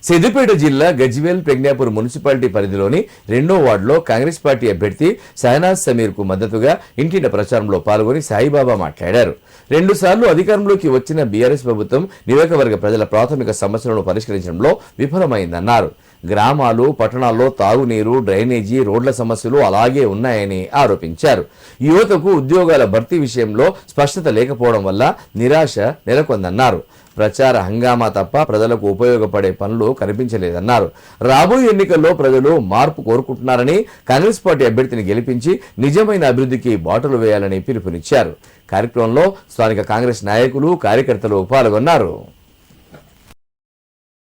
సిద్దిపేట జిల్లా గజ్వేల్ ప్రజ్ఞాపూర్ మున్సిపాలిటీ పరిధిలోని 2వ వార్డులో కాంగ్రెస్ పార్టీ అభ్యర్థి షహనాజ్ సమీర్ కు మద్దతుగా ఇంటింటి ప్రచారంలో పాల్గొని సాయిబాబా మాట్లాడారు. 2 సార్లు అధికారంలోకి వచ్చిన బీఆర్ఎస్ ప్రభుత్వం నియోజకవర్గ ప్రజల ప్రాథమిక సమస్యలను పరిష్కరించడంలో విఫలమైందన్నారు. గ్రామాలు, పట్టణాల్లో తాగునీరు, డ్రైనేజీ, రోడ్ల సమస్యలు అలాగే ఉన్నాయని ఆరోపించారు. యువతకు ఉద్యోగాల భర్తీ విషయంలో స్పష్టత లేకపోవడం వల్ల నిరాశ నెలకొందన్నారు. ప్రచార హంగామా తప్ప ప్రజలకు ఉపయోగపడే పనులు కనిపించలేదన్నారు. రాబోయే ఎన్నికల్లో ప్రజలు మార్పు కోరుకుంటున్నారని, కాంగ్రెస్ పార్టీ అభ్యర్థిని గెలిపించి నిజమైన అభివృద్ధికి బాటలు వేయాలని పిలుపునిచ్చారు. కార్యక్రమంలో స్థానిక కాంగ్రెస్ నాయకులు, కార్యకర్తలు పాల్గొన్నారు.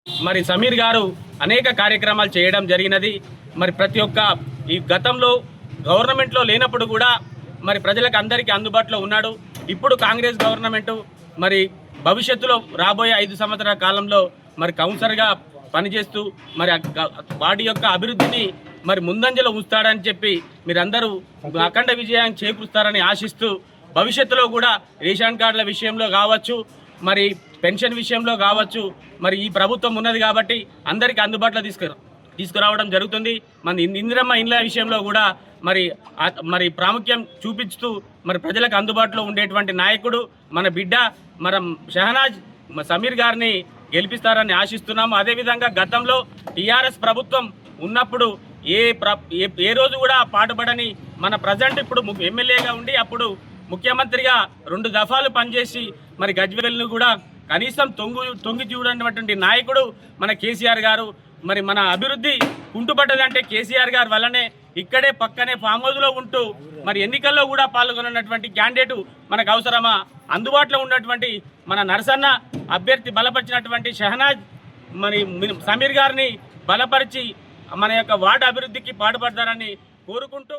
మరి సమీర్ గారు అనేక కార్యక్రమాలు చేయడం జరిగినది. మరి ప్రతి ఒక్క ఈ గతంలో గవర్నమెంట్లో లేనప్పుడు కూడా మరి ప్రజలకు అందరికీ అందుబాటులో ఉన్నాడు. ఇప్పుడు కాంగ్రెస్ గవర్నమెంట్ మరి భవిష్యత్తులో రాబోయే 5 సంవత్సరాల కాలంలో మరి కౌన్సిలర్గా పనిచేస్తూ మరి వాటి యొక్క అభివృద్ధిని మరి ముందంజలో ఉంచుతాడని చెప్పి మీరందరూ అఖండ విజయాన్ని చేకూరుస్తారని ఆశిస్తూ భవిష్యత్తులో కూడా రేషన్ కార్డుల విషయంలో కావచ్చు, మరి పెన్షన్ విషయంలో కావచ్చు, మరి ఈ ప్రభుత్వం ఉన్నది కాబట్టి అందరికీ అందుబాటులో తీసుకురావడం జరుగుతుంది. మన ఇందిరమ్మ ఇండ్ల విషయంలో కూడా మరి ప్రాముఖ్యం చూపిస్తూ మరి ప్రజలకు అందుబాటులో ఉండేటువంటి నాయకుడు మన బిడ్డ మన షహనాజ్ సమీర్ గారిని గెలిపిస్తారని ఆశిస్తున్నాము. అదేవిధంగా గతంలో టీఆర్ఎస్ ప్రభుత్వం ఉన్నప్పుడు ఏ రోజు కూడా పాటుపడని మన ప్రజెంట్ ఇప్పుడు ఎమ్మెల్యేగా ఉండి అప్పుడు ముఖ్యమంత్రిగా 2 దఫాలు పనిచేసి మరి గజ్వేల్ను కూడా కనీసం తొంగి చూడనటువంటి నాయకుడు మన కేసీఆర్ గారు. మరి మన అభివృద్ధి కుంటుపడ్డదంటే కేసీఆర్ గారి వల్లనే. ఇక్కడే పక్కనే ఫామ్ హౌస్లో ఉంటూ మరి ఎన్నికల్లో కూడా పాల్గొన్నటువంటి క్యాండిడేటు మనకు అవసరమా? అందుబాటులో ఉన్నటువంటి మన నరసన్న అభ్యర్థి బలపరిచినటువంటి షహనాజ్ మరి సమీర్ గారిని బలపరిచి మన యొక్క వార్డు అభివృద్ధికి పాటుపడతారని కోరుకుంటూ